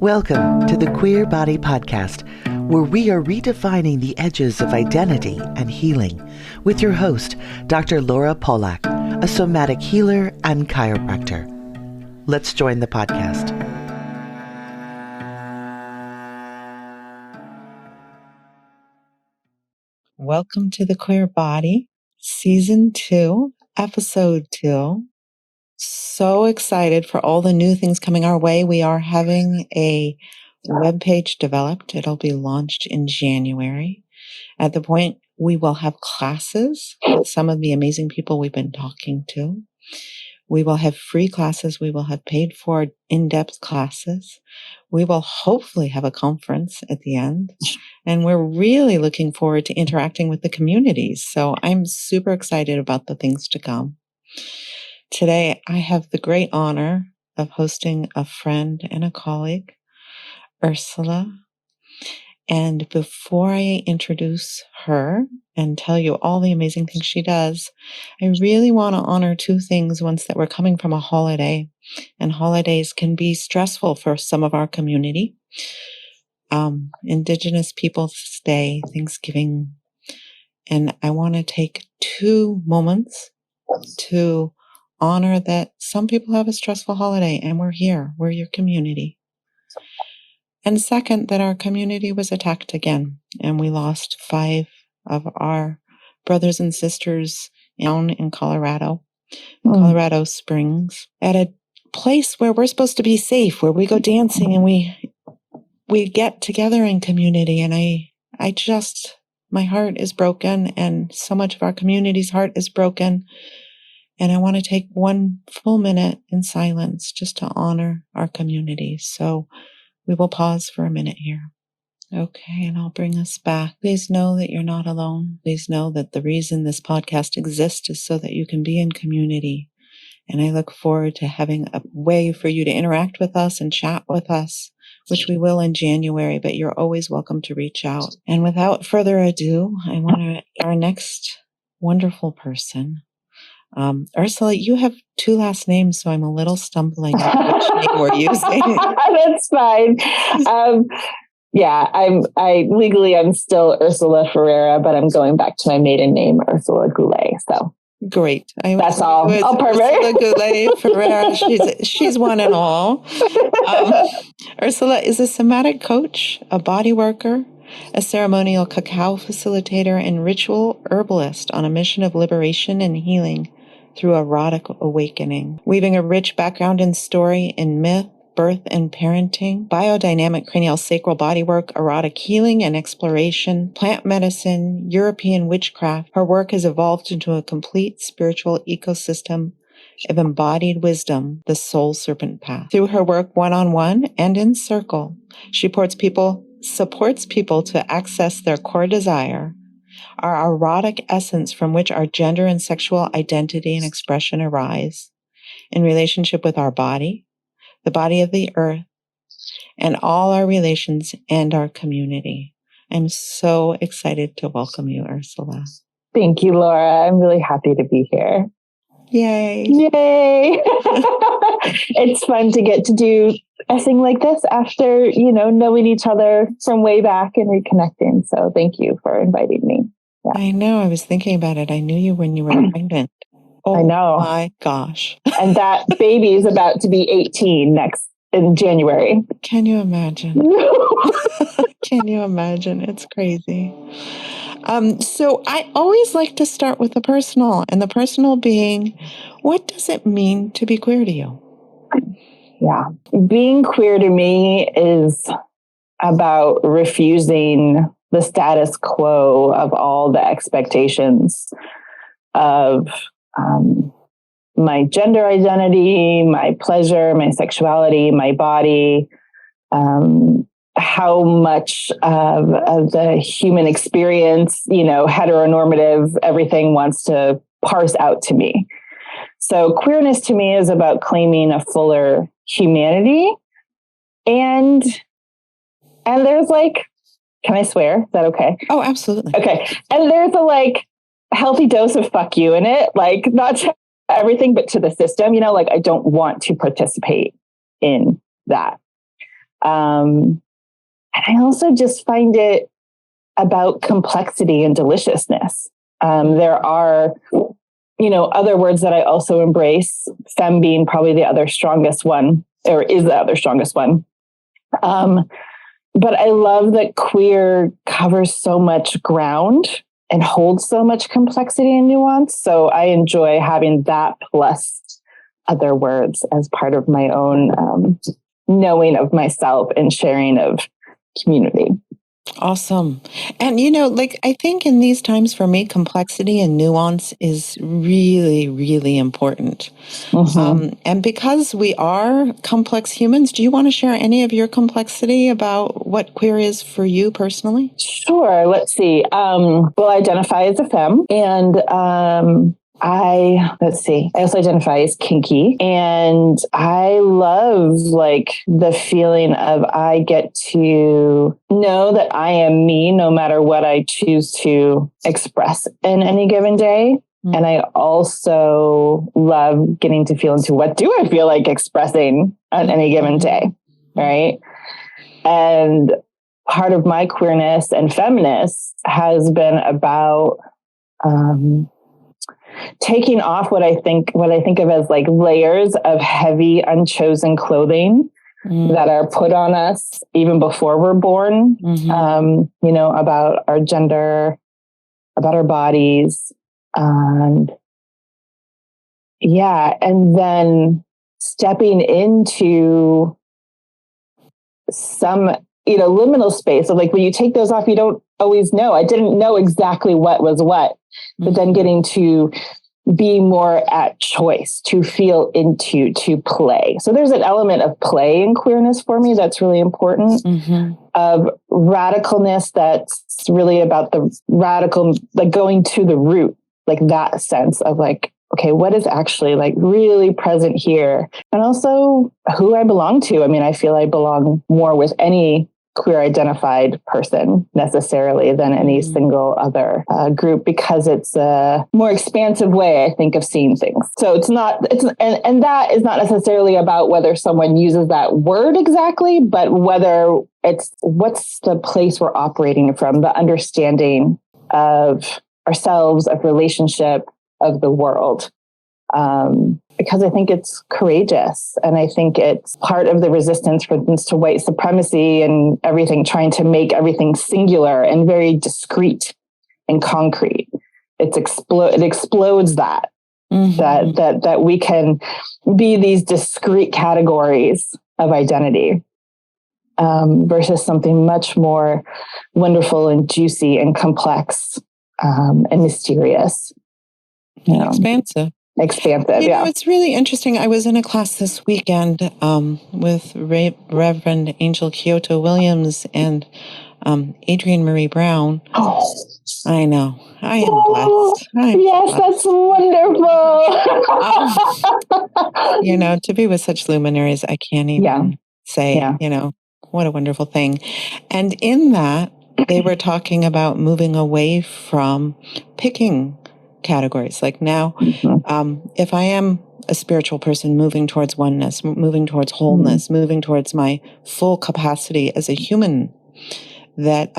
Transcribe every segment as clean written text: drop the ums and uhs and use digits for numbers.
Welcome to the Queer Body Podcast, where we are redefining the edges of identity and healing with your host, Dr. Laura Polak, a somatic healer and chiropractor. Let's join the podcast. Welcome to the Queer Body, Season 2, Episode 2. So excited for all the new things coming our way. We are having a webpage developed. It'll be launched in January. At the point, we will have classes with some of the amazing people we've been talking to. We will have free classes. We will have paid for in-depth classes. We will hopefully have a conference at the end. And we're really looking forward to interacting with the communities. So I'm super excited about the things to come. Today, I have the great honor of hosting a friend and a colleague, Ursula. And before I introduce her and tell you all the amazing things she does, I really want to honor two things. Once that we're coming from a holiday, and holidays can be stressful for some of our community. Indigenous Peoples Day, Thanksgiving. And I want to take 2 moments to honor that some people have a stressful holiday and we're here. We're your community. And second, that our community was attacked again and we lost 5 of our brothers and sisters down in Colorado Springs, at a place where we're supposed to be safe, where we go dancing and we get together in community. And I just, my heart is broken and so much of our community's heart is broken. And I want to take 1 full minute in silence just to honor our community. So we will pause for a minute here. Okay, and I'll bring us back. Please know that you're not alone. Please know that the reason this podcast exists is so that you can be in community. And I look forward to having a way for you to interact with us and chat with us, which we will in January, but you're always welcome to reach out. And without further ado, I want to, our next wonderful person, Ursula, you have 2 last names, so I'm a little stumbling at which name we're using. That's fine. I'm still Ursula Ferreira, but I'm going back to my maiden name, Ursula Goulet. So great. That's all. Oh, perfect. Ursula Goulet Ferreira. She's one and all. Ursula is a somatic coach, a bodyworker, a ceremonial cacao facilitator, and ritual herbalist on a mission of liberation and healing through erotic awakening, weaving a rich background and story in myth, birth and parenting, biodynamic cranial sacral bodywork, erotic healing and exploration, plant medicine, European witchcraft. Her work has evolved into a complete spiritual ecosystem of embodied wisdom, the soul serpent path. Through her work one-on-one and in circle, she supports people to access their core desire, our erotic essence from which our gender and sexual identity and expression arise, in relationship with our body, the body of the earth, and all our relations and our community. I'm so excited to welcome you, Ursula. Thank you, Laura. I'm really happy to be here. Yay. Yay. It's fun to get to do a thing like this after, knowing each other from way back and reconnecting. So thank you for inviting me. Yeah. I know. I was thinking about it. I knew you when you were pregnant. Oh, I know. My gosh. And that baby is about to be 18 in January. Can you imagine? Can you imagine? It's crazy. So I always like to start with the personal, and the personal being, what does it mean to be queer to you? Yeah. Being queer to me is about refusing the status quo of all the expectations of my gender identity, my pleasure, my sexuality, my body, how much of the human experience, heteronormative, everything wants to parse out to me. So queerness to me is about claiming a fuller humanity. And there's can I swear? Is that okay? Oh, absolutely. Okay. And there's a healthy dose of fuck you in it, not to everything, but to the system, I don't want to participate in that. And I also just find it about complexity and deliciousness. There are, other words that I also embrace, femme being probably the other strongest one, or is the other strongest one. But I love that queer covers so much ground and holds so much complexity and nuance. So I enjoy having that plus other words as part of my own knowing of myself and sharing of community. Awesome. And, I think in these times for me, complexity and nuance is really, really important. And because we are complex humans, do you want to share any of your complexity about what queer is for you personally? Sure. Let's see. I identify as a femme, and I also identify as kinky, and I love the feeling of I get to know that I am me no matter what I choose to express in any given day. Mm-hmm. And I also love getting to feel into what do I feel like expressing on any given day, right? And part of my queerness and feminist has been about taking off what I think of as layers of heavy, unchosen clothing that are put on us even before we're born, about our gender, about our bodies. And then stepping into some, liminal space of when you take those off, you don't always know. I didn't know exactly what was what. But then getting to be more at choice, to feel into, to play. So there's an element of play in queerness for me that's really important, of radicalness that's really about the radical, going to the root, that sense of okay, what is actually really present here? And also who I belong to. I mean, I feel I belong more with any queer identified person necessarily than any single other group, because it's a more expansive way, I think, of seeing things. So and that is not necessarily about whether someone uses that word exactly, but whether it's what's the place we're operating from, the understanding of ourselves, of relationship, of the world. Because I think it's courageous. And I think it's part of the resistance, for instance, to white supremacy and everything, trying to make everything singular and very discrete and concrete. It explodes that we can be these discrete categories of identity, versus something much more wonderful and juicy and complex, and mysterious. Expansive. Yeah. It's really interesting. I was in a class this weekend with Reverend Angel Kyoto Williams and Adrienne Marie Brown. Oh, I know. I am blessed. Yes, that's wonderful. To be with such luminaries, I can't even say, what a wonderful thing. And in that, they were talking about moving away from picking categories. Now, if I am a spiritual person moving towards oneness, moving towards wholeness, moving towards my full capacity as a human, that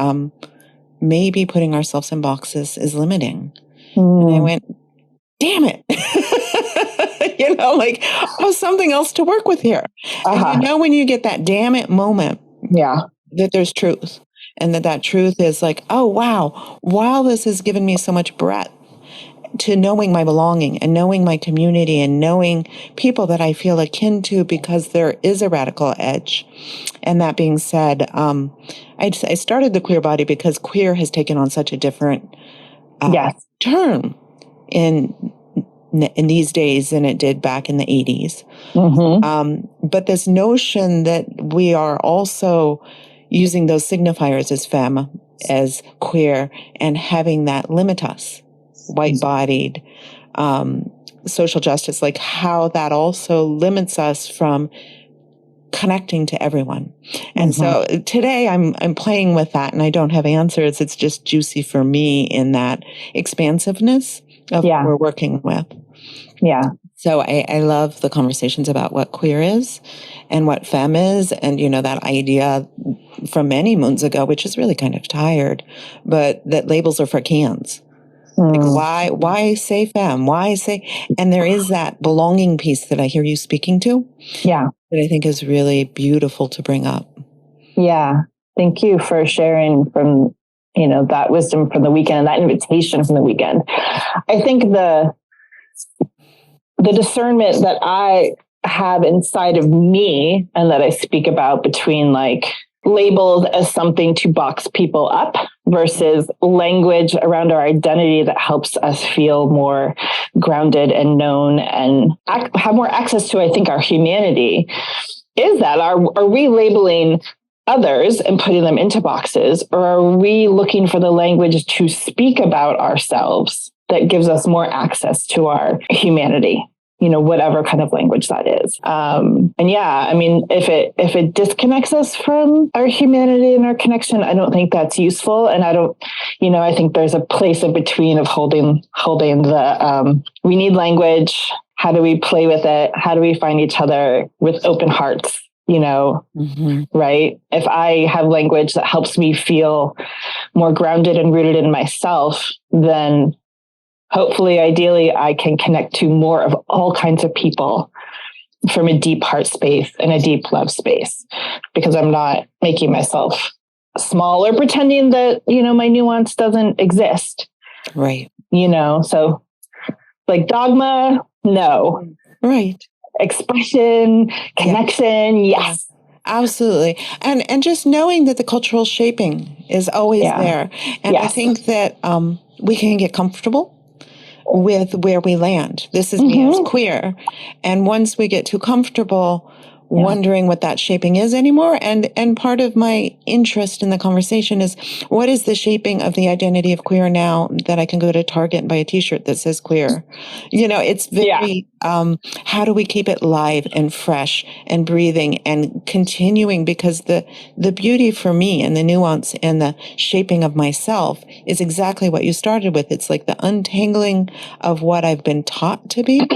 maybe putting ourselves in boxes is limiting. And I went, damn it. Something else to work with here. And when you get that damn it moment, that there's truth, and that truth is oh, wow, while this has given me so much breadth to knowing my belonging and knowing my community and knowing people that I feel akin to, because there is a radical edge. And that being said, I started the queer body because queer has taken on such a different term in these days than it did back in the 80s. But this notion that we are also using those signifiers as femme, as queer, and having that limit us, white-bodied, social justice, how that also limits us from connecting to everyone. And so today I'm playing with that, and I don't have answers. It's just juicy for me in that expansiveness of what we're working with. Yeah. So I love the conversations about what queer is and what femme is. And, that idea from many moons ago, which is really kind of tired, but that labels are for cans. Like why say femme? Why say, and there is that belonging piece that I hear you speaking to. Yeah. That I think is really beautiful to bring up. Yeah. Thank you for sharing from, that wisdom from the weekend and that invitation from the weekend. I think the discernment that I have inside of me and that I speak about between like labels as something to box people up versus language around our identity that helps us feel more grounded and known and have more access to, I think, our humanity, is that are we labeling others and putting them into boxes, or are we looking for the language to speak about ourselves that gives us more access to our humanity? Whatever kind of language that is. And yeah, I mean, if it disconnects us from our humanity and our connection, I don't think that's useful. And I think there's a place in between of holding the, we need language. How do we play with it? How do we find each other with open hearts? Right? If I have language that helps me feel more grounded and rooted in myself, then hopefully, ideally, I can connect to more of all kinds of people from a deep heart space and a deep love space, because I'm not making myself small or pretending that, my nuance doesn't exist. Right. So like dogma, no. Right. Expression, connection, yes. Yeah. Absolutely. And just knowing that the cultural shaping is always there. And I think that we can get comfortable with where we land. This is me as queer. And once we get too comfortable wondering what that shaping is anymore, and part of my interest in the conversation is, what is the shaping of the identity of queer now that I can go to Target and buy a t-shirt that says queer? It's very, how do we keep it live and fresh and breathing and continuing? Because the beauty for me and the nuance and the shaping of myself is exactly what you started with. It's like the untangling of what I've been taught to be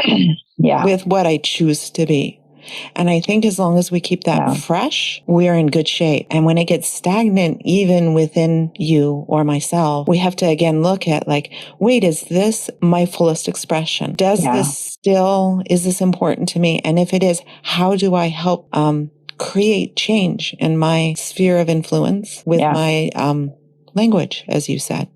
with what I choose to be. And I think as long as we keep that fresh, we're in good shape. And when it gets stagnant, even within you or myself, we have to again look at like, wait, is this my fullest expression? Is this important to me? And if it is, how do I help create change in my sphere of influence with my language, as you said?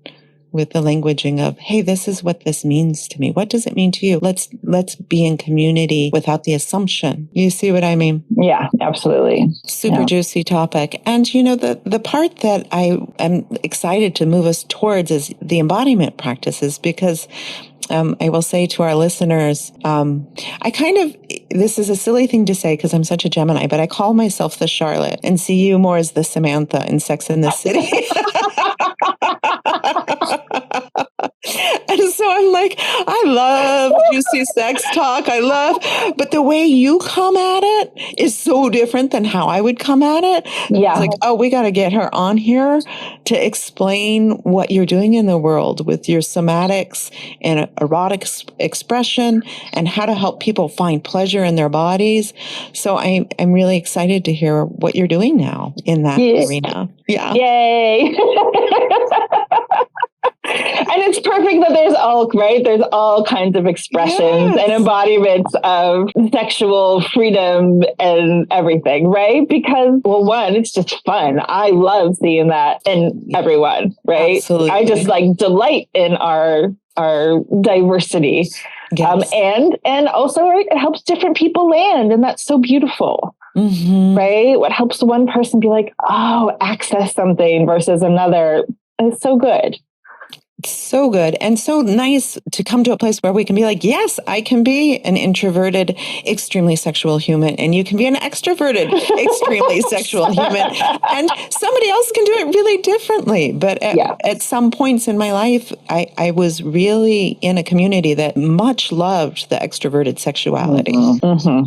With the languaging of, hey, this is what this means to me. What does it mean to you? Let's be in community without the assumption. You see what I mean? Yeah, absolutely. Super juicy topic. And the part that I am excited to move us towards is the embodiment practices, because I will say to our listeners, this is a silly thing to say because I'm such a Gemini, but I call myself the Charlotte and see you more as the Samantha in Sex and the City. And so I'm like, I love juicy sex talk. But the way you come at it is so different than how I would come at it. Yeah. It's like, oh, we got to get her on here to explain what you're doing in the world with your somatics and erotic expression and how to help people find pleasure in their bodies. So I'm really excited to hear what you're doing now in that arena. Yeah. Yay. And it's perfect that there's all kinds of expressions and embodiments of sexual freedom and everything, right? Because, well, one, it's just fun. I love seeing that in everyone, right? Absolutely. I just delight in our diversity. Yes. And also it helps different people land, and that's so beautiful. Right? What helps one person be like, oh, access something versus another. It's so good. So good. And so nice to come to a place where we can be like, yes, I can be an introverted, extremely sexual human. And you can be an extroverted, extremely sexual human. And somebody else can do it really differently. But at some points in my life, I was really in a community that much loved the extroverted sexuality.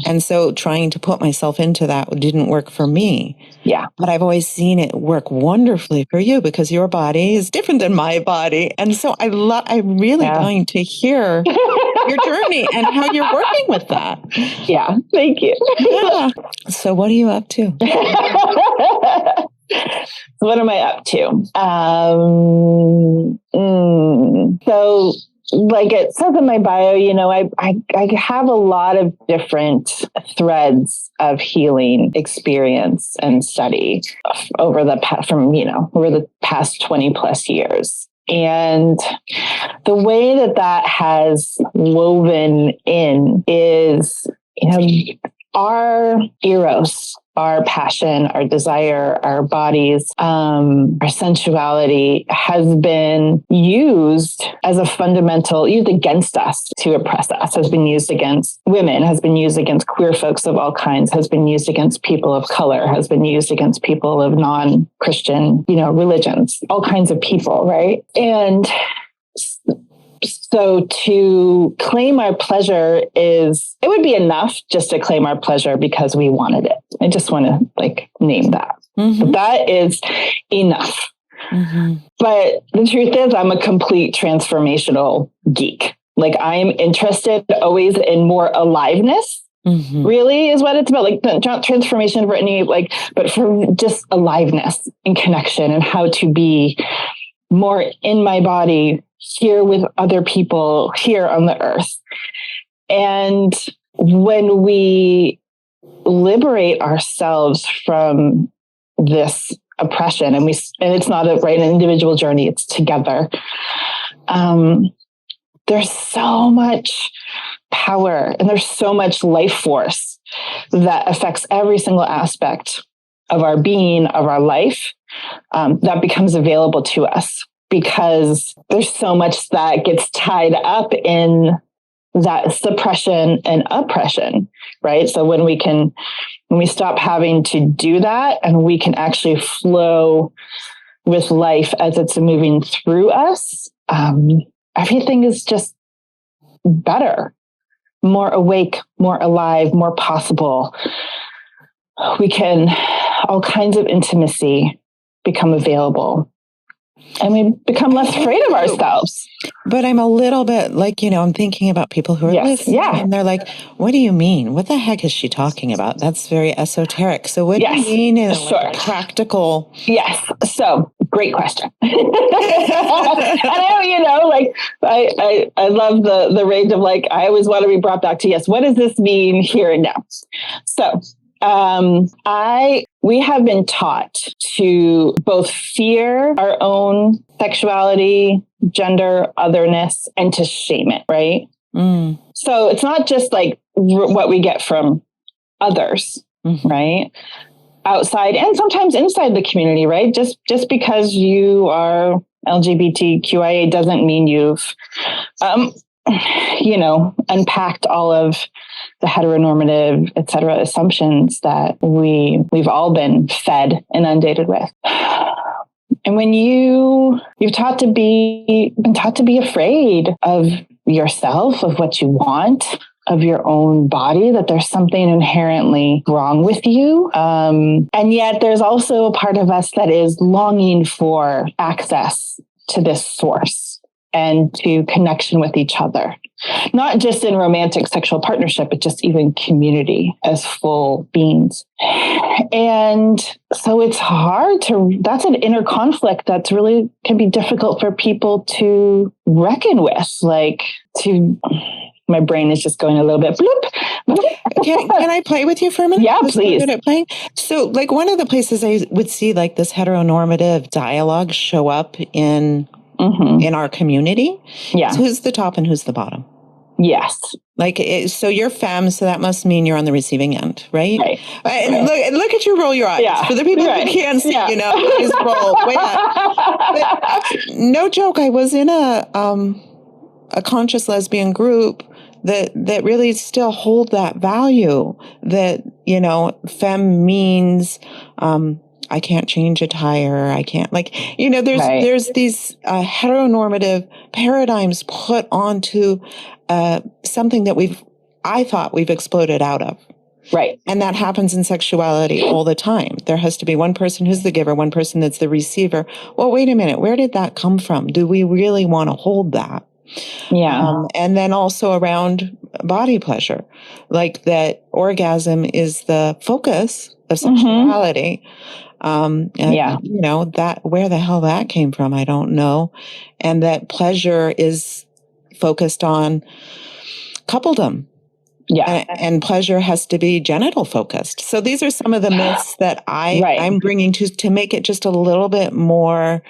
And so trying to put myself into that didn't work for me. Yeah. But I've always seen it work wonderfully for you because your body is different than my body. And And so I'm really dying to hear your journey and how you're working with that. Yeah. Thank you. Yeah. So what are you up to? So what am I up to? So like it says in my bio, you know, I have a lot of different threads of healing experience and study over the past 20 plus years. And the way that has woven in is, you know, our eros, our passion, our desire, our bodies, our sensuality has been used as a fundamental, used against us to oppress us, has been used against women, has been used against queer folks of all kinds, has been used against people of color, has been used against people of non-Christian, religions, all kinds of people, right? And so to claim our pleasure it would be enough just to claim our pleasure because we wanted it. I just want to name that. Mm-hmm. But that is enough. Mm-hmm. But the truth is I'm a complete transformational geek. I am interested always in more aliveness. Mm-hmm. Really is what it's about. Not transformation, Brittany, but for just aliveness and connection and how to be more in my body, here with other people here on the earth. And when we liberate ourselves from this oppression, and it's not an individual journey, it's together. There's so much power and there's so much life force that affects every single aspect of our being, of our life, that becomes available to us. Because there's so much that gets tied up in that suppression and oppression, right? So when we stop having to do that and we can actually flow with life as it's moving through us, everything is just better, more awake, more alive, more possible. All kinds of intimacy become available. And we become less afraid of ourselves. But I'm a little bit I'm thinking about people who are listening and they're like, what do you mean? What the heck is she talking about? That's very esoteric. So what do you mean in practical? Yes. So great question. And I love the range of I always want to be brought back to, yes, what does this mean here and now? So we have been taught to both fear our own sexuality, gender, otherness, and to shame it, right? Mm. So it's not just what we get from others, mm-hmm. right? Outside and sometimes inside the community, right? Just because you are LGBTQIA doesn't mean you've, unpacked all of the heteronormative, et cetera, assumptions that we've all been fed and inundated with. And when you've been taught to be afraid of yourself, of what you want, of your own body, that there's something inherently wrong with you. And yet there's also a part of us that is longing for access to this source and to connection with each other, not just in romantic sexual partnership, but just even community as full beings. And so it's that's an inner conflict that's really can be difficult for people to reckon with, my brain is just going a little bit bloop. Can I play with you for a minute? Yeah, please. Good at playing. So one of the places I would see this heteronormative dialogue show up in our community. Yeah. So who's the top and who's the bottom? Yes. So you're femme, so that must mean you're on the receiving end, right? Right. Look at you roll your eyes. Yeah. For the people who can't see, please roll. Wait. No joke. I was in a conscious lesbian group that really still hold that value that, femme means, I can't change a tire. I can't there's these heteronormative paradigms put onto something that I thought we've exploded out of. Right. And that happens in sexuality all the time. There has to be one person who's the giver, one person that's the receiver. Well, wait a minute. Where did that come from? Do we really want to hold that? Yeah. And then also around body pleasure, like that orgasm is the focus of sexuality. Yeah. You know, that where the hell that came from, I don't know. And that pleasure is focused on coupledom. Yeah. And pleasure has to be genital focused. So these are some of the myths that I'm bringing to make it just a little bit more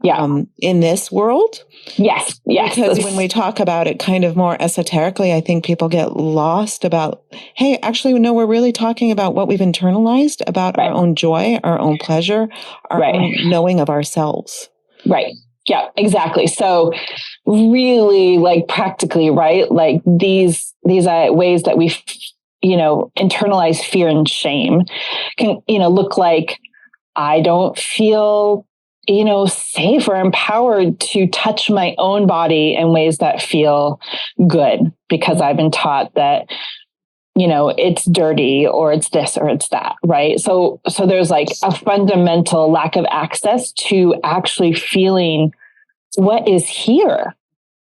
in this world. Yes. Because when we talk about it kind of more esoterically, I think people get lost about, hey, actually, no, we're really talking about what we've internalized about our own joy, our own pleasure, our own knowing of ourselves. Right. Yeah, exactly. So really like practically, right? Like these ways that we, internalize fear and shame can, look like I don't feel, safe or empowered to touch my own body in ways that feel good because I've been taught that, it's dirty or it's this or it's that, right? So there's like a fundamental lack of access to actually feeling what is here,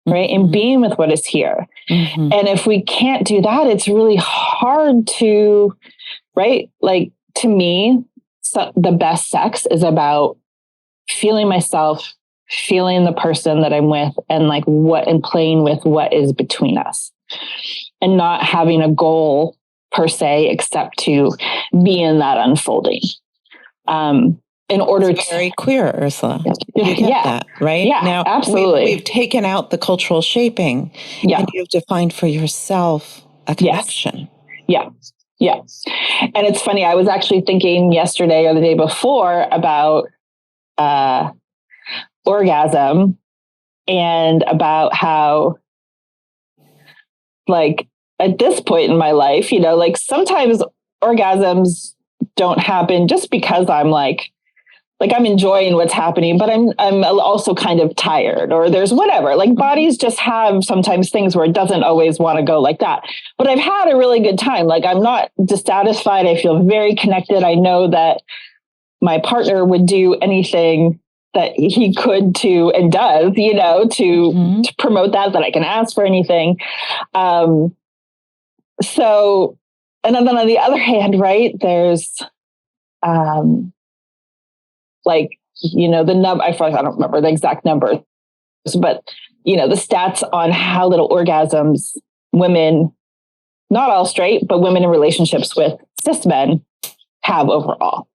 right? And being with what is here. And if we can't do that, it's really hard to, right? Like to me, the best sex is about feeling myself, feeling the person that I'm with, and like and playing with what is between us, and not having a goal per se, except to be in that unfolding. In order it's very queer, Ursula. You get that, right? Yeah, now, absolutely. We've taken out the cultural shaping, and you've defined for yourself a connection. Yeah. And it's funny, I was actually thinking yesterday or the day before about orgasm and about how, like, at this point in my life, like sometimes orgasms don't happen just because I'm like I'm enjoying what's happening, but I'm also kind of tired, or there's whatever. Like bodies just have sometimes things where it doesn't always want to go like that. But I've had a really good time. Like I'm not dissatisfied. I feel very connected. I know that my partner would do anything that he could to and does, to promote that I can ask for anything. So, and then on the other hand, right, there's, like, the number, I don't remember the exact numbers, but, the stats on how little orgasms women, not all straight, but women in relationships with cis men have overall.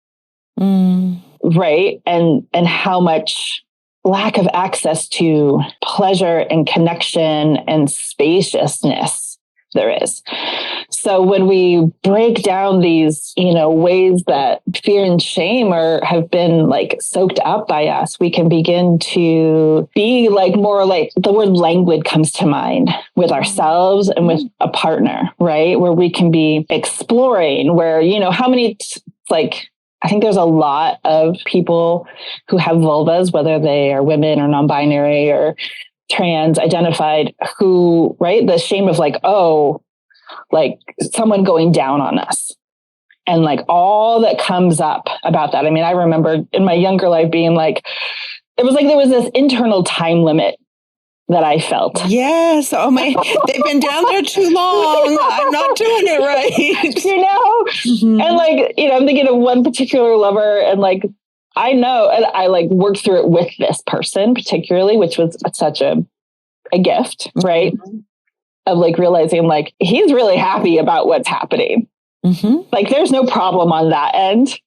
Right. And how much lack of access to pleasure and connection and spaciousness there is. So when we break down these, ways that fear and shame have been like soaked up by us, we can begin to be like more like the word languid comes to mind with ourselves and with a partner, right? Where we can be exploring where, how many, I think there's a lot of people who have vulvas, whether they are women or non-binary or trans identified, who, right, the shame of like, oh, like someone going down on us and like all that comes up about that. I mean, I remember in my younger life being like, it was like there was this internal time limit that I felt. Yes. Oh my, they've been down there too long. I'm not doing it right. And like, I'm thinking of one particular lover, and like, I know, and I like worked through it with this person particularly, which was such a gift, right? Of like realizing like, he's really happy about what's happening. Like there's no problem on that end.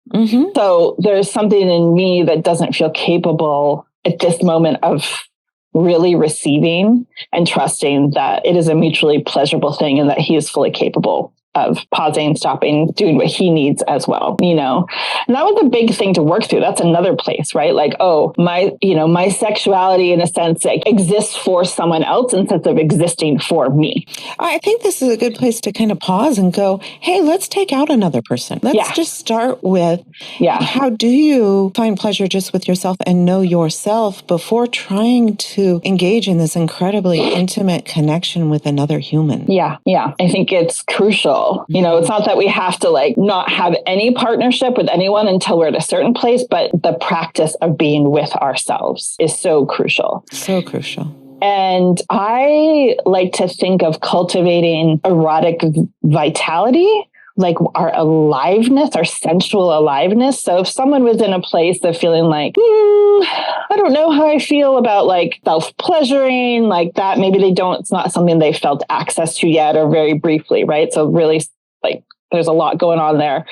So there's something in me that doesn't feel capable at this moment of really receiving and trusting that it is a mutually pleasurable thing and that he is fully capable of pausing, stopping, doing what he needs as well, And that was a big thing to work through. That's another place, right? Like, oh, my sexuality in a sense like, exists for someone else instead of existing for me. I think this is a good place to kind of pause and go, hey, let's take out another person. Let's just start with, how do you find pleasure just with yourself and know yourself before trying to engage in this incredibly intimate connection with another human? Yeah. I think it's crucial. crucial. You know, it's not that we have to like not have any partnership with anyone until we're at a certain place, but the practice of being with ourselves is so crucial. So crucial. And I like to think of cultivating erotic vitality, like our aliveness, our sensual aliveness. So if someone was in a place of feeling like, I don't know how I feel about like self-pleasuring, like that, maybe it's not something they felt access to yet or very briefly, right? So really like there's a lot going on there.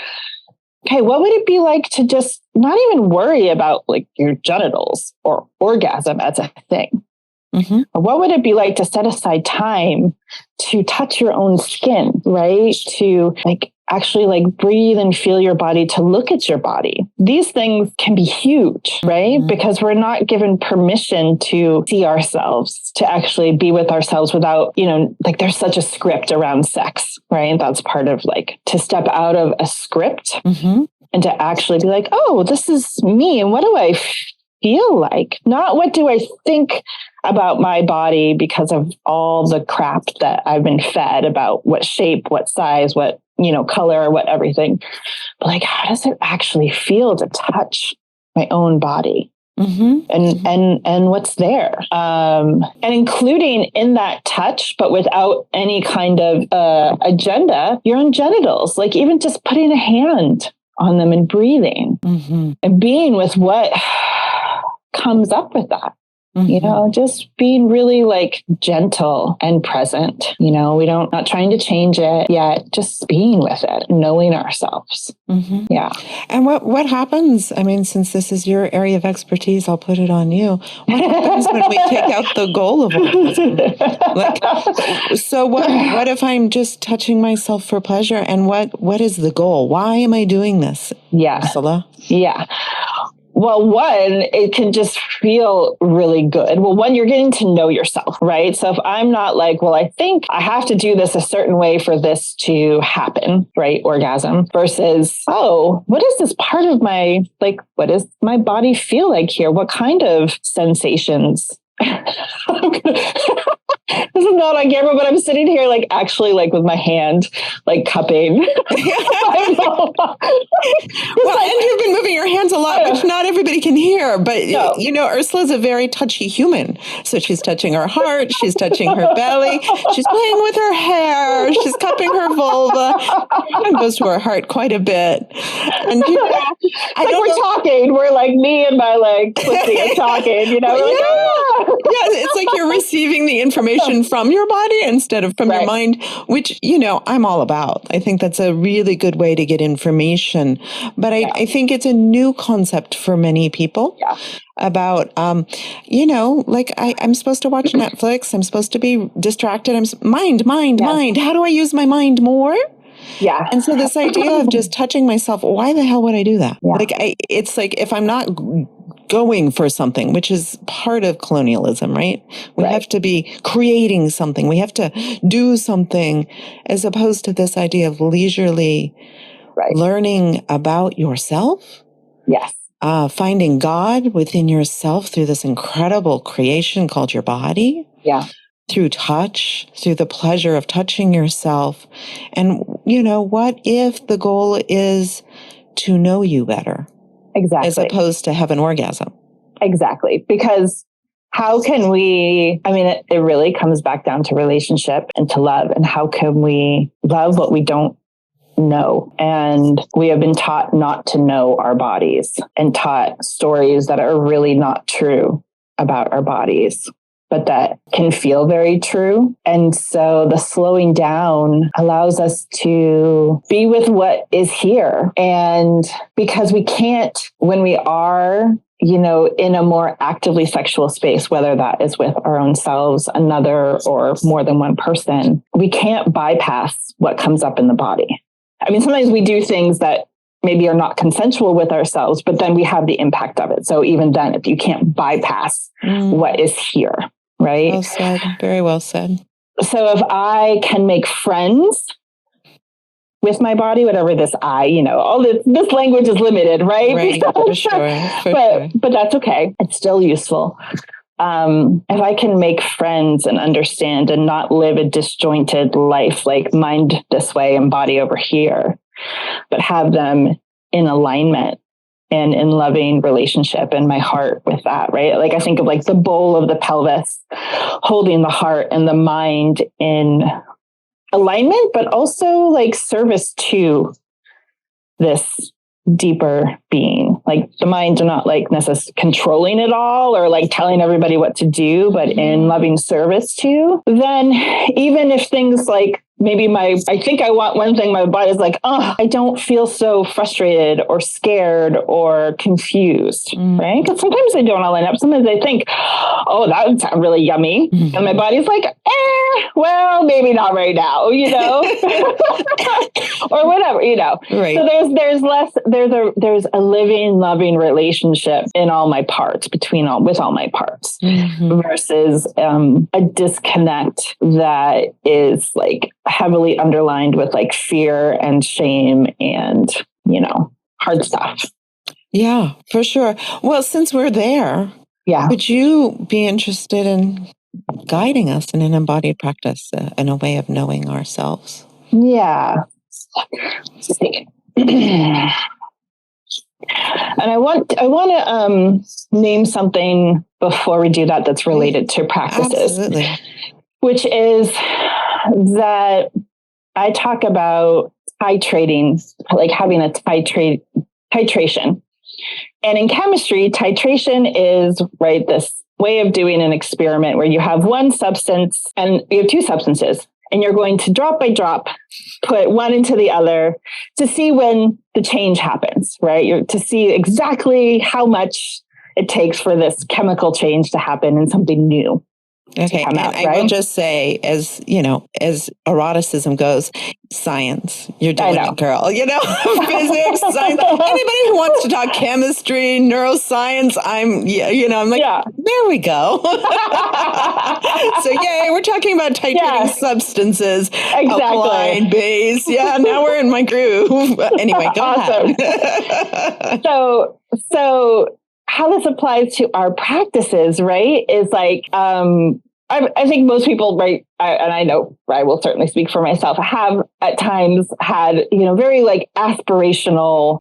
Okay, what would it be like to just not even worry about like your genitals or orgasm as a thing? Mm-hmm. What would it be like to set aside time to touch your own skin, right? To like actually like breathe and feel your body, to look at your body. These things can be huge, right? Mm-hmm. Because we're not given permission to see ourselves, to actually be with ourselves without, you know, like there's such a script around sex, right? That's part of like to step out of a script mm-hmm. and to actually be like, oh, this is me. And what do I feel like? Not what do I think about my body because of all the crap that I've been fed about what shape, what size, what, you know, color, what everything. But like, how does it actually feel to touch my own body? Mm-hmm. And what's there? And including in that touch, but without any kind of agenda, your own genitals, like even just putting a hand on them and breathing mm-hmm. and being with what comes up with that. Mm-hmm. You know, just being really like gentle and present. You know, not trying to change it yet, just being with it, knowing ourselves. Mm-hmm. Yeah. And what happens? I mean, since this is your area of expertise, I'll put it on you. What happens when we take out the goal of orgasm? Like, so what if I'm just touching myself for pleasure? And what is the goal? Why am I doing this? Yeah. Ursula? Yeah. Well, one, it can just feel really good. Well, one, you're getting to know yourself, right? So if I'm not like, well, I think I have to do this a certain way for this to happen, right? Orgasm versus, oh, what is this part of my, like, what does my body feel like here? What kind of sensations? This is not on camera, but I'm sitting here like actually like with my hand like cupping. Well, and you've been moving your hands a lot, which not everybody can hear. But you know, Ursula's a very touchy human. So she's touching her heart, she's touching her belly, she's playing with her hair, she's cupping her vulva. Her hand goes to her heart quite a bit. And you know, talking. We're like me and my like pussy are talking. You know, it's like you're receiving the information from your body instead of from your mind, which, you know, I'm all about. I think that's a really good way to get information. But I think it's a new concept for many people about, you know, like I'm supposed to watch Netflix. I'm supposed to be distracted. Mind. How do I use my mind more? Yeah. And so this idea of just touching myself, why the hell would I do that? Yeah. Like, it's like if I'm not going for something, which is part of colonialism, right? We have to be creating something. We have to do something, as opposed to this idea of leisurely learning about yourself. Yes. Finding God within yourself through this incredible creation called your body. Yeah. Through touch, through the pleasure of touching yourself. And, you know, what if the goal is to know you better? Exactly. As opposed to have an orgasm. Exactly. Because how can we, I mean, it really comes back down to relationship and to love. And how can we love what we don't know? And we have been taught not to know our bodies and taught stories that are really not true about our bodies, but that can feel very true. And so the slowing down allows us to be with what is here. And because we can't, when we are, you know, in a more actively sexual space, whether that is with our own selves, another, or more than one person, we can't bypass what comes up in the body. I mean, sometimes we do things that maybe are not consensual with ourselves, but then we have the impact of it. So even then, if you can't bypass what is here, right? Well said. Very well said. So if I can make friends with my body, whatever this you know, all this language is limited, right? Right, for sure. But that's okay. It's still useful. if I can make friends and understand and not live a disjointed life, like mind this way and body over here, but have them in alignment and in loving relationship in my heart with that, right? Like I think of like the bowl of the pelvis, holding the heart and the mind in alignment, but also like service to this deeper being. Like the mind, not like necessarily controlling it all or like telling everybody what to do, but in loving service to. Then even if things like maybe I think I want one thing, my body's like, oh, I don't feel so frustrated or scared or confused, right? Because sometimes I don't all line up. Sometimes I think, oh, that would sound really yummy. And my body's like, well, maybe not right now, or whatever, Right. So there's a living, loving relationship in all my parts, with all my parts, versus a disconnect that is like heavily underlined with like fear and shame and, hard stuff. Yeah, for sure. Well, since we're there, would you be interested in guiding us in an embodied practice, in a way of knowing ourselves? Yeah. And I want to name something before we do that that's related to practices. Absolutely. Which is that I talk about titrating, like having a titration. And in chemistry, titration is this way of doing an experiment where you have one substance and you have two substances, and you're going to drop by drop put one into the other to see when the change happens, right? To see exactly how much it takes for this chemical change to happen and something new. Okay, and I will just say, as eroticism goes, science, you're doing it, girl. Physics, science. Anybody who wants to talk chemistry, neuroscience, I'm like, there we go. So, yay, we're talking about titrating substances, alkaline, base. Yeah, now we're in my groove. Anyway, go ahead. So how this applies to our practices, right, is like, I think most people, right, and I know I will certainly speak for myself, have at times had, very like aspirational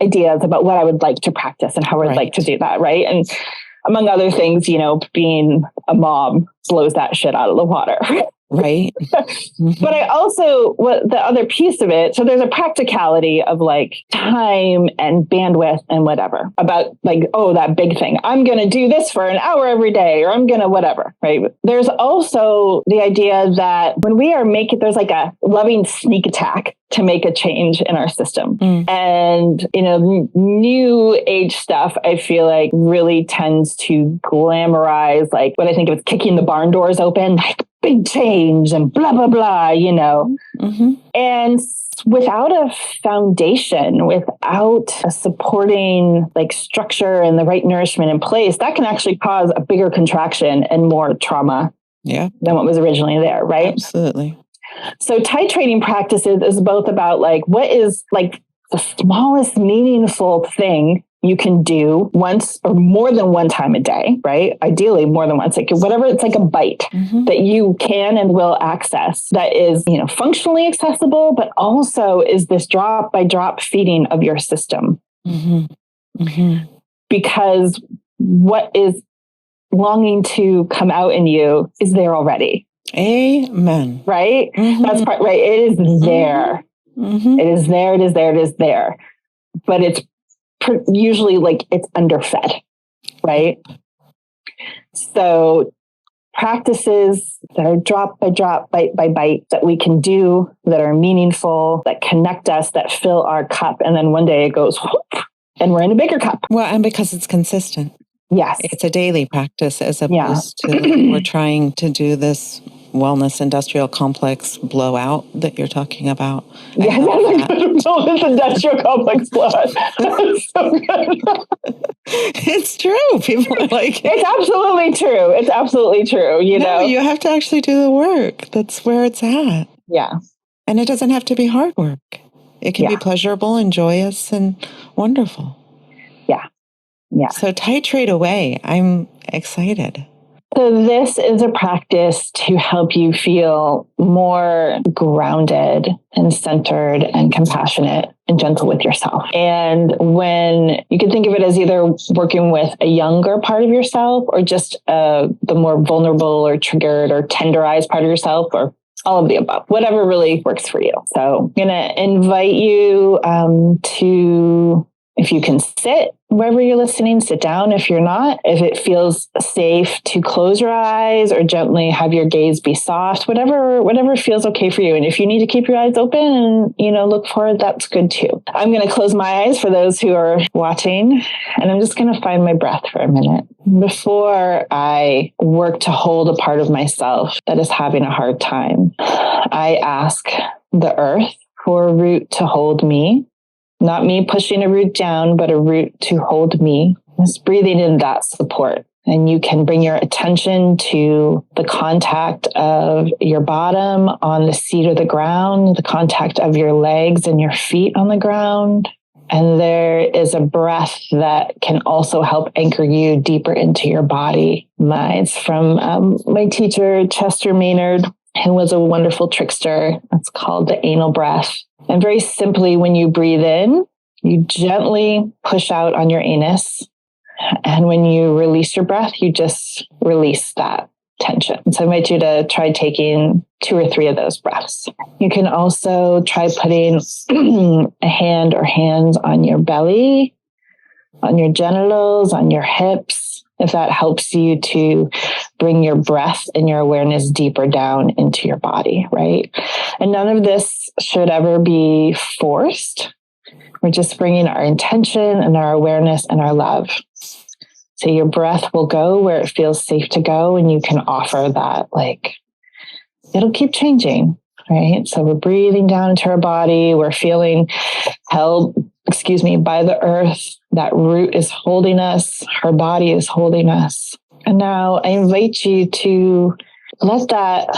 ideas about what I would like to practice and how I would like to do that, right? And among other things, being a mom blows that shit out of the water. Right. But I also, the other piece of it, so there's a practicality of like time and bandwidth and whatever about like, oh, that big thing. I'm going to do this for an hour every day, or I'm going to whatever, right? There's also the idea that when we are there's like a loving sneak attack to make a change in our system. And, new age stuff, I feel like really tends to glamorize like what I think of as kicking the barn doors open, like big change and blah, blah, blah, And without a foundation, without a supporting like structure and the right nourishment in place, that can actually cause a bigger contraction and more trauma than what was originally there, right? Absolutely. So titrating practices is both about like, what is like the smallest meaningful thing you can do once or more than one time a day, right? Ideally more than once, like whatever, it's like a bite that you can and will access that is, functionally accessible, but also is this drop by drop feeding of your system. Because what is longing to come out in you is there already. Amen. Right? That's part, right? It is there. It is there. It is there. It is there. But it's usually like it's underfed, right? So practices that are drop by drop, bite by bite, that we can do, that are meaningful, that connect us, that fill our cup. And then one day it goes, whoop, and we're in a bigger cup. Well, and because it's consistent. Yes. It's a daily practice as opposed to we're trying to do this wellness industrial complex blowout that you're talking about. Yeah, wellness industrial complex blowout. So good. It's true. People are like... It's absolutely true. It's absolutely true. No, you have to actually do the work. That's where it's at. Yeah. And it doesn't have to be hard work. It can be pleasurable and joyous and wonderful. Yeah. Yeah. So titrate away. I'm excited. So this is a practice to help you feel more grounded and centered and compassionate and gentle with yourself. And when you can think of it as either working with a younger part of yourself or just the more vulnerable or triggered or tenderized part of yourself, or all of the above, whatever really works for you. So I'm going to invite you to, if you can sit wherever you're listening, sit down. If you're not, if it feels safe to close your eyes or gently have your gaze be soft, whatever feels okay for you. And if you need to keep your eyes open and, look forward, that's good too. I'm going to close my eyes for those who are watching, and I'm just going to find my breath for a minute. Before I work to hold a part of myself that is having a hard time, I ask the earth for a root to hold me. Not me pushing a root down, but a root to hold me. Just breathing in that support. And you can bring your attention to the contact of your bottom on the seat of the ground, the contact of your legs and your feet on the ground. And there is a breath that can also help anchor you deeper into your body. It's from my teacher, Chester Maynard, who was a wonderful trickster. It's called the anal breath. And very simply, when you breathe in, you gently push out on your anus. And when you release your breath, you just release that tension. So I invite you to try taking 2 or 3 of those breaths. You can also try putting a hand or hands on your belly, on your genitals, on your hips, if that helps you to bring your breath and your awareness deeper down into your body, right? And none of this should ever be forced. We're just bringing our intention and our awareness and our love. So your breath will go where it feels safe to go, and you can offer that, it'll keep changing, right? So we're breathing down into our body. We're feeling held, by the earth. That root is holding us. Her body is holding us. And now I invite you to let that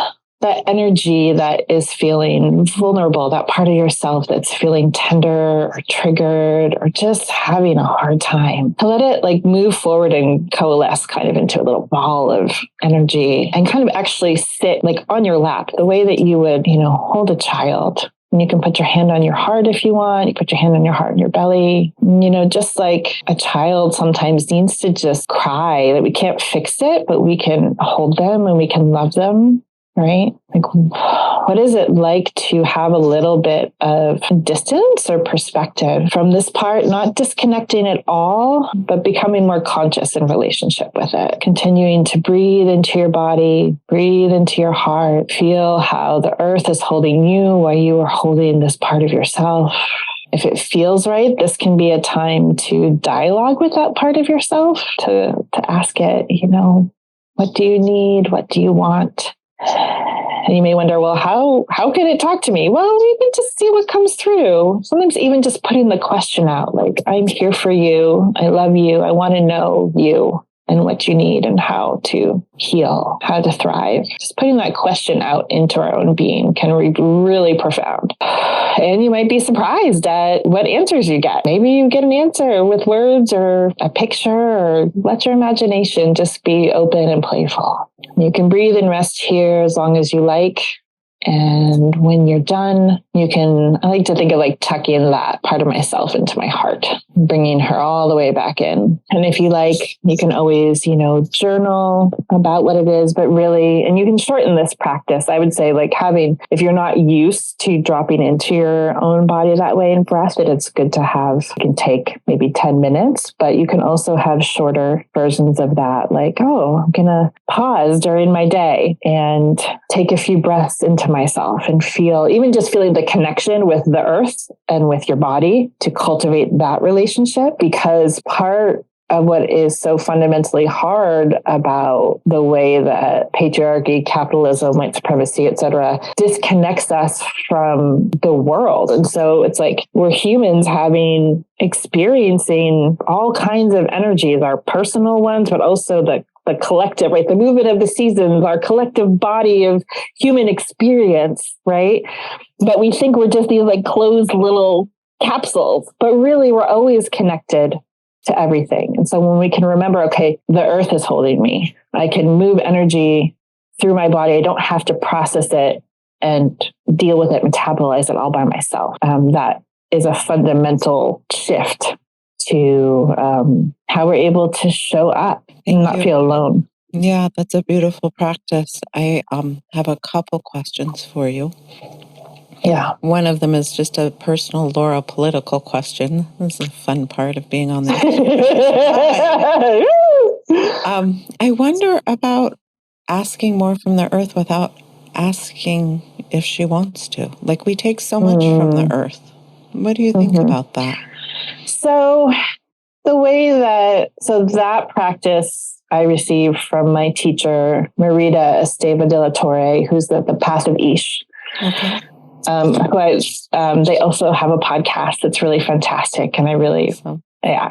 energy that is feeling vulnerable, that part of yourself that's feeling tender or triggered or just having a hard time, to let it move forward and coalesce kind of into a little ball of energy and kind of actually sit on your lap, the way that you would, hold a child. And you can put your hand on your heart if you want. You put your hand on your heart and your belly. Just like a child sometimes needs to just cry, that we can't fix it, but we can hold them and we can love them, right? What is it like to have a little bit of distance or perspective from this part, not disconnecting at all, but becoming more conscious in relationship with it, continuing to breathe into your body, breathe into your heart, feel how the earth is holding you while you are holding this part of yourself. If it feels right, this can be a time to dialogue with that part of yourself, to ask it, what do you need? What do you want? And you may wonder, well, how can it talk to me? Well, you can just see what comes through. Sometimes even just putting the question out, I'm here for you. I love you. I want to know you and what you need and how to heal, how to thrive. Just putting that question out into our own being can be really profound. And you might be surprised at what answers you get. Maybe you get an answer with words or a picture, or let your imagination just be open and playful. You can breathe and rest here as long as you like. And when you're done, I like to think of tucking that part of myself into my heart, bringing her all the way back in. And if you like, you can always, journal about what it is, but really, and you can shorten this practice. I would say if you're not used to dropping into your own body that way in breath, that it's good to have, you can take maybe 10 minutes, but you can also have shorter versions of that. I'm going to pause during my day and take a few breaths into myself and feeling the connection with the earth and with your body, to cultivate that relationship. Because part of what is so fundamentally hard about the way that patriarchy, capitalism, white supremacy, etc., disconnects us from the world. And so it's we're humans experiencing all kinds of energies, our personal ones, but also the collective, right? The movement of the seasons, our collective body of human experience, right? But we think we're just these closed little capsules, but really we're always connected to everything. And so when we can remember, okay, the earth is holding me, I can move energy through my body. I don't have to process it and deal with it, metabolize it all by myself. That is a fundamental shift to how we're able to show up and not feel alone. Yeah, that's a beautiful practice. I have a couple questions for you. Yeah. One of them is just a personal Laura political question. This is a fun part of being on this. I wonder about asking more from the earth without asking if she wants to. Like, we take so much from the earth. What do you think about that? So that practice I received from my teacher, Marita Esteva de la Torre, who's the Path of Ish. Okay. They also have a podcast that's really fantastic, and I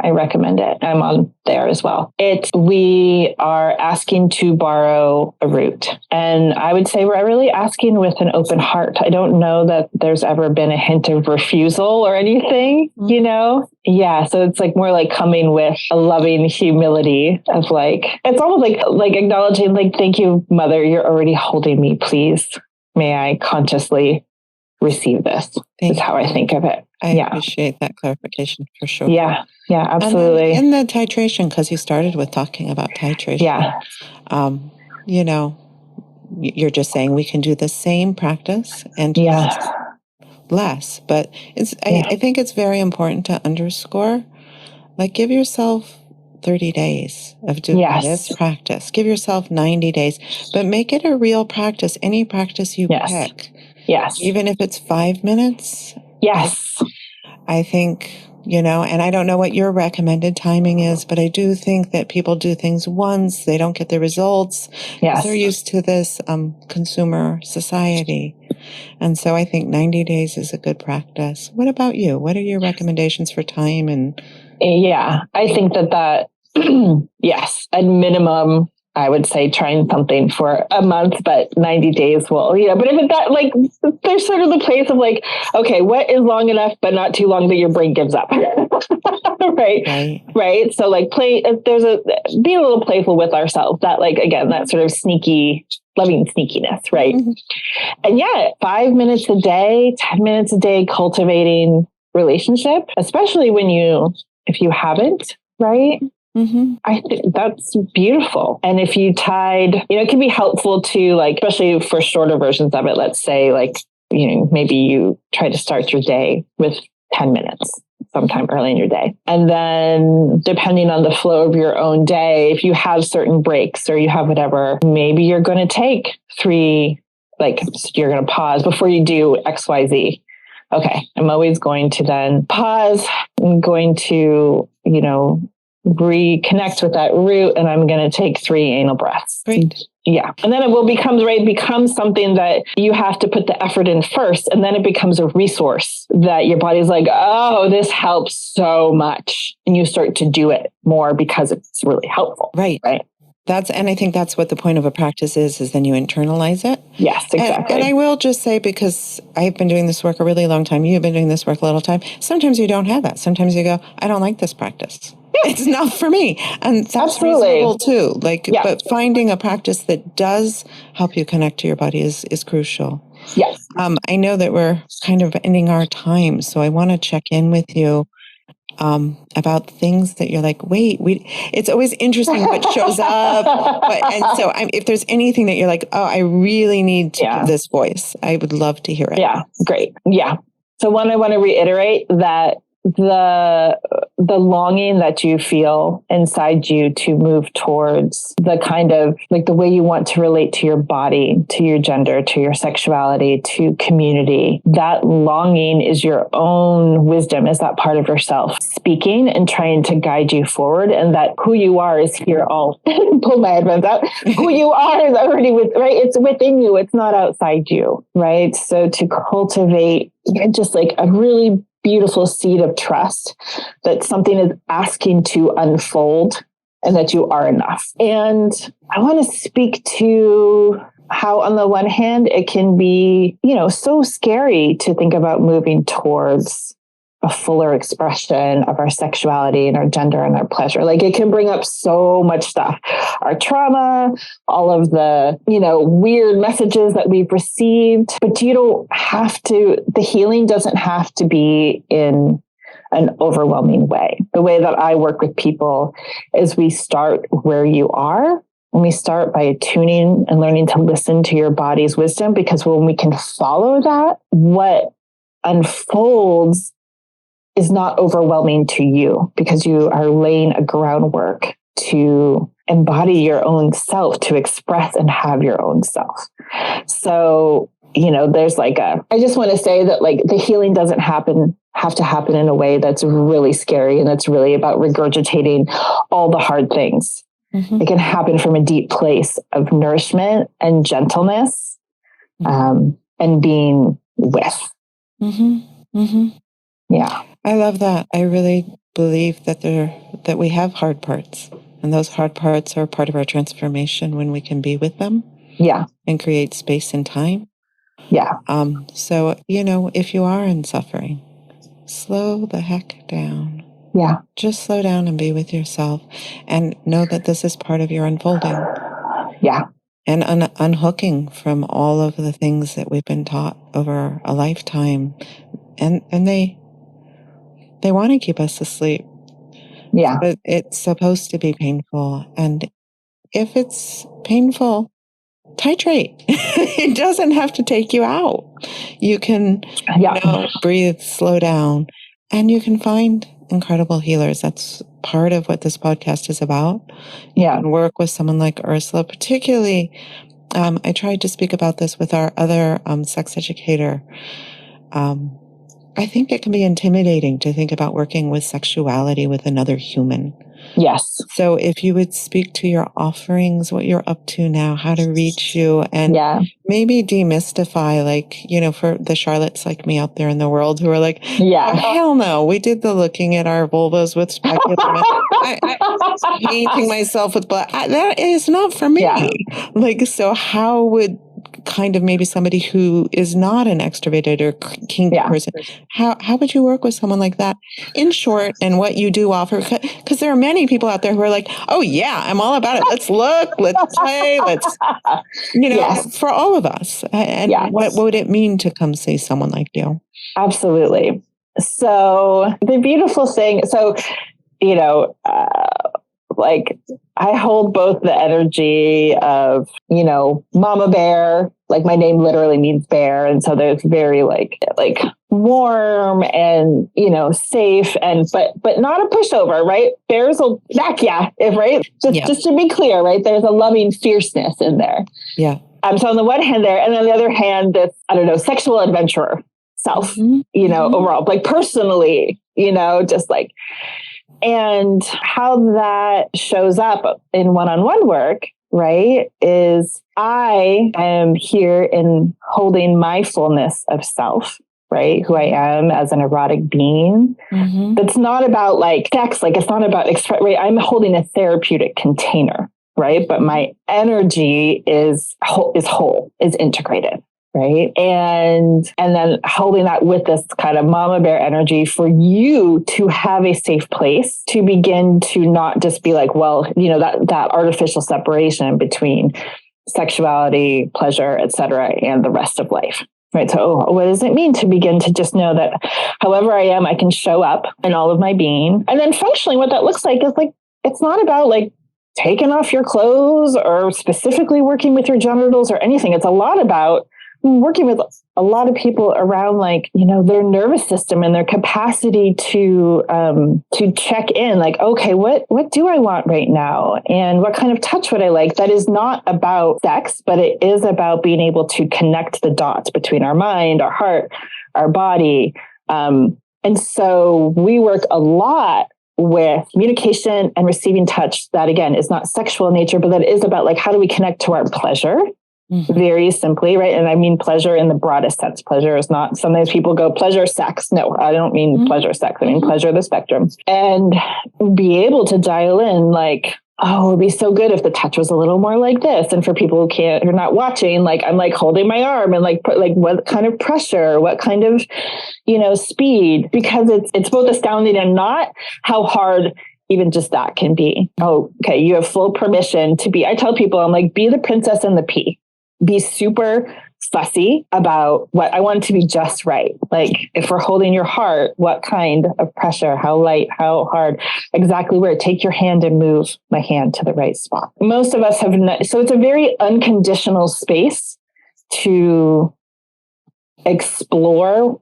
recommend it. I'm on there as well. We are asking to borrow a root, and I would say we're really asking with an open heart. I don't know that there's ever been a hint of refusal or anything, you know? Yeah. So it's like more like coming with a loving humility of like, it's almost like acknowledging, like, thank you, Mother, you're already holding me. Please, may I consciously receive this. Is how I think of it. I appreciate that clarification for sure. Yeah, absolutely. And the titration, because you started with talking about titration. Yeah. You know, you're just saying we can do the same practice and just less. But I think it's very important to underscore, like, give yourself 30 days of doing this practice. Give yourself 90 days, but make it a real practice. Any practice you pick. Yes. Even if it's 5 minutes. Yes. I think, and I don't know what your recommended timing is, but I do think that people do things once, they don't get the results. Yes. They're used to this consumer society. And so I think 90 days is a good practice. What about you? What are your recommendations for time? I think that yes, at minimum, I would say trying something for a month, but 90 days will, but if it's that, like, there's sort of the place of like, okay, what is long enough, but not too long that your brain gives up. Right. So like being a little playful with ourselves, that, like, again, that sort of loving sneakiness. Right. And 5 minutes a day, 10 minutes a day, cultivating relationship, especially if you haven't, right? I think that's beautiful. And if you tied, it can be helpful to, like, especially for shorter versions of it, let's say, like, maybe you try to start your day with 10 minutes sometime early in your day. And then depending on the flow of your own day, if you have certain breaks or you have whatever, maybe you're going to take 3, like, you're going to pause before you do XYZ. Okay, I'm always going to then pause. I'm going to, reconnect with that root, and I'm going to take 3 anal breaths. Great. Yeah. And then it becomes something that you have to put the effort in first. And then it becomes a resource that your body's like, oh, this helps so much. And you start to do it more because it's really helpful. Right. And I think that's what the point of a practice is then you internalize it. Yes, exactly. And I will just say, because I've been doing this work a really long time, you've been doing this work a little time, sometimes you don't have that. Sometimes you go, I don't like this practice. It's not for me. And that's reasonable too. But finding a practice that does help you connect to your body is crucial. Yes. I know that we're kind of ending our time, so I want to check in with you about things that you're like, wait, it's always interesting what shows up. If there's anything that you're like, oh, I really need to give this voice, I would love to hear it. Yeah, great. Yeah. So one, I want to reiterate that the longing that you feel inside you to move towards the kind of, like, the way you want to relate to your body, to your gender, to your sexuality, to community, that longing is your own wisdom, is that part of yourself speaking and trying to guide you forward, and that who you are is here. I'll pull my headphones out. Who you are is already it's within you. It's not outside you. Right. So to cultivate just like a really beautiful seed of trust that something is asking to unfold and that you are enough. And I want to speak to how, on the one hand, it can be, so scary to think about moving towards a fuller expression of our sexuality and our gender and our pleasure. Like it can bring up so much stuff, our trauma, all of the, weird messages that we've received, but the healing doesn't have to be in an overwhelming way. The way that I work with people is we start where you are. And we start by attuning and learning to listen to your body's wisdom, because when we can follow that, what unfolds is not overwhelming to you, because you are laying a groundwork to embody your own self, to express and have your own self. So, there's I just want to say that the healing doesn't have to happen in a way that's really scary and that's really about regurgitating all the hard things. Mm-hmm. It can happen from a deep place of nourishment and gentleness, and being with. Mm-hmm. Mm-hmm. Yeah. I love that. I really believe that we have hard parts, and those hard parts are part of our transformation when we can be with them. Yeah. And create space and time. Yeah. So, if you are in suffering, slow the heck down. Yeah. Just slow down and be with yourself, and know that this is part of your unfolding. Yeah. And unhooking from all of the things that we've been taught over a lifetime. And they want to keep us asleep. Yeah. But it's supposed to be painful. And if it's painful, titrate. It doesn't have to take you out. You can breathe, slow down, and you can find incredible healers. That's part of what this podcast is about. You can work with someone like Ursula, particularly. I tried to speak about this with our other sex educator. I think it can be intimidating to think about working with sexuality with another human. Yes. So if you would speak to your offerings, what you're up to now, how to reach you, and maybe demystify, for the Charlottes like me out there in the world who are like, oh, hell no, we did the looking at our vulvas with speculum. I'm painting myself with blood. That is not for me. Yeah. So how would kind of maybe somebody who is not an extroverted or kinky person, how would you work with someone like that in short, and what you do offer? Because there are many people out there who are like, oh yeah, I'm all about it. Let's look, let's play, let's, for all of us. And what would it mean to come see someone like you? Absolutely. So the beautiful thing, I hold both the energy of, mama bear, my name literally means bear. And so there's very warm and, safe but not a pushover, right? Bears will back right? Just to be clear, right? There's a loving fierceness in there. Yeah. So on the one hand there, and on the other hand, this, sexual adventurer self, overall, personally, and how that shows up in one-on-one work, right, is I am here in holding my fullness of self, right, who I am as an erotic being. Mm-hmm. That's not about sex, it's not about right? I'm holding a therapeutic container, right? But my energy is whole, is integrated. Right. And then holding that with this kind of mama bear energy for you to have a safe place to begin to not just be that artificial separation between sexuality, pleasure, etc., and the rest of life. Right. So what does it mean to begin to just know that however I am, I can show up in all of my being, and then functionally what that looks like is it's not about taking off your clothes or specifically working with your genitals or anything. It's a lot about working with a lot of people around their nervous system and their capacity to check in, okay, what do I want right now? And what kind of touch would I like? That is not about sex, but it is about being able to connect the dots between our mind, our heart, our body. And so we work a lot with communication and receiving touch that, again, is not sexual in nature, but that is about how do we connect to our pleasure? Mm-hmm. Very simply, right? And I mean pleasure in the broadest sense. Pleasure is not, sometimes people go pleasure sex. No, I don't mean pleasure sex. I mean pleasure the spectrum. And be able to dial in oh, it'd be so good if the touch was a little more like this. And for people who are not watching, like I'm like holding my arm and like what kind of pressure, what kind of, speed, because it's both astounding and not how hard even just that can be. Oh, okay. You have full permission to be, I tell people, I'm like, be the princess and the pea, be super fussy about what I want it to be just right. Like if we're holding your heart, what kind of pressure, how light, how hard, exactly where. Take your hand and move my hand to the right spot. Most of us have not, so it's a very unconditional space to explore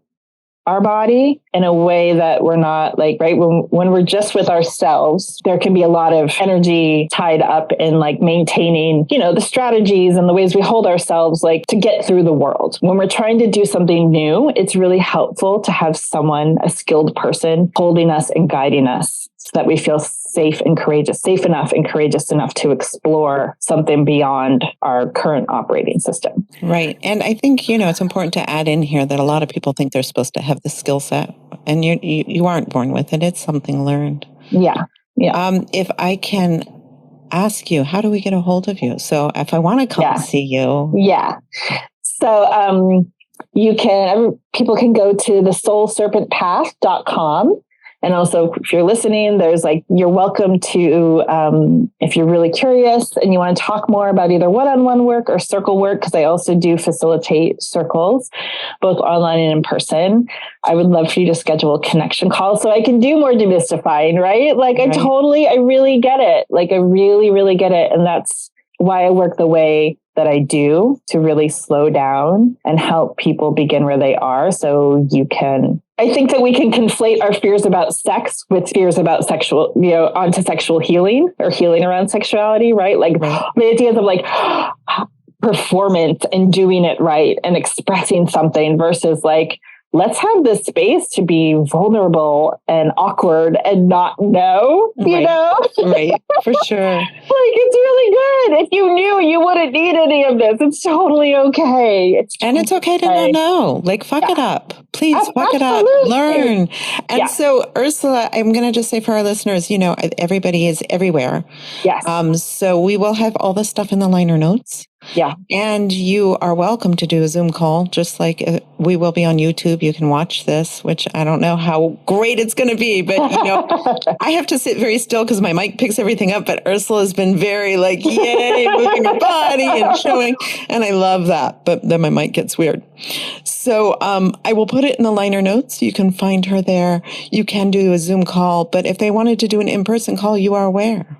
our body in a way that we're not like, right? When we're just with ourselves, there can be a lot of energy tied up in like maintaining, the strategies and the ways we hold ourselves, like to get through the world. When we're trying to do something new, it's really helpful to have someone, a skilled person, holding us and guiding us so that we feel safe enough and courageous enough to explore something beyond our current operating system. Right. And I think, it's important to add in here that a lot of people think they're supposed to have the skill set, and you aren't born with it. It's something learned. Yeah. Yeah. If I can ask you, how do we get a hold of you? So if I want to come see you. Yeah. So people can go to thesoulserpentpath.com. And also, if you're listening, there's you're welcome to, if you're really curious and you want to talk more about either one-on-one work or circle work, because I also do facilitate circles, both online and in person. I would love for you to schedule a connection call so I can do more demystifying, right? I really get it. I really, really get it. And that's why I work the way that I do, to really slow down and help people begin where they are. So I think that we can conflate our fears about sex with fears about sexual, onto sexual healing or healing around sexuality, right? The ideas of performance and doing it right and expressing something versus let's have this space to be vulnerable and awkward and not know, Right, for sure. It's really good. If you knew, you wouldn't need any of this. It's totally okay. It's okay to not know. Fuck it up. Please fuck it up. Learn. And so, Ursula, I'm going to just say for our listeners, everybody is everywhere. Yes. So we will have all the stuff in the liner notes. Yeah. And you are welcome to do a Zoom call, just like we will be on YouTube. You can watch this, which I don't know how great it's going to be, but I have to sit very still because my mic picks everything up. But Ursula's been very yay, moving her body and showing. And I love that. But then my mic gets weird. So I will put it in the liner notes. You can find her there. You can do a Zoom call. But if they wanted to do an in-person call, you are where?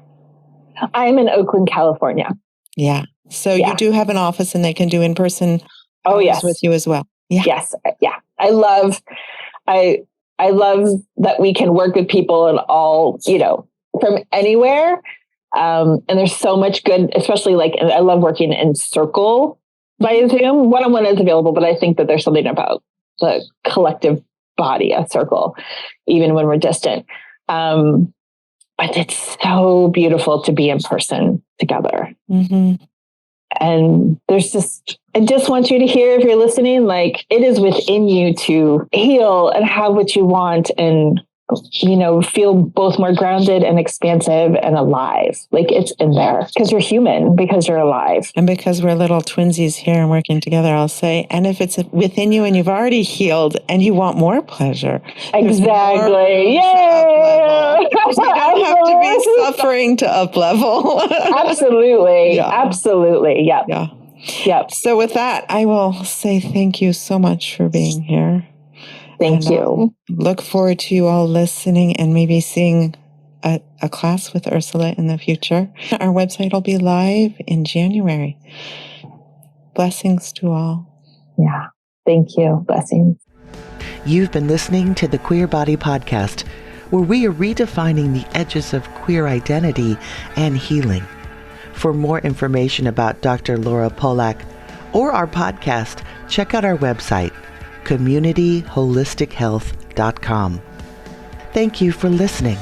I'm in Oakland, California. Yeah. So you do have an office and they can do in-person with you as well. Yeah. Yes. Yeah. I love that we can work with people and all, from anywhere. And there's so much good, especially I love working in circle by Zoom. One-on-one is available, but I think that there's something about the collective body, a circle, even when we're distant. But it's so beautiful to be in person together. Mm-hmm. And I just want you to hear, if you're listening, it is within you to heal and have what you want and, feel both more grounded and expansive and alive. It's in there because you're human, because you're alive. And because we're little twinsies here and working together, I'll say, and if it's within you and you've already healed and you want more pleasure. Exactly. Yeah. You don't have to be suffering to up level. Absolutely. Yeah. Absolutely. Yeah. Yeah. Yep. So with that, I will say thank you so much for being here. Thank you. Look forward to you all listening and maybe seeing a class with Ursula in the future. Our website will be live in January. Blessings to all. Yeah. Thank you. Blessings. You've been listening to the Queer Body Podcast, where we are redefining the edges of queer identity and healing. For more information about Dr. Laura Polak or our podcast, check out our website, communityholistichealth.com. Thank you for listening.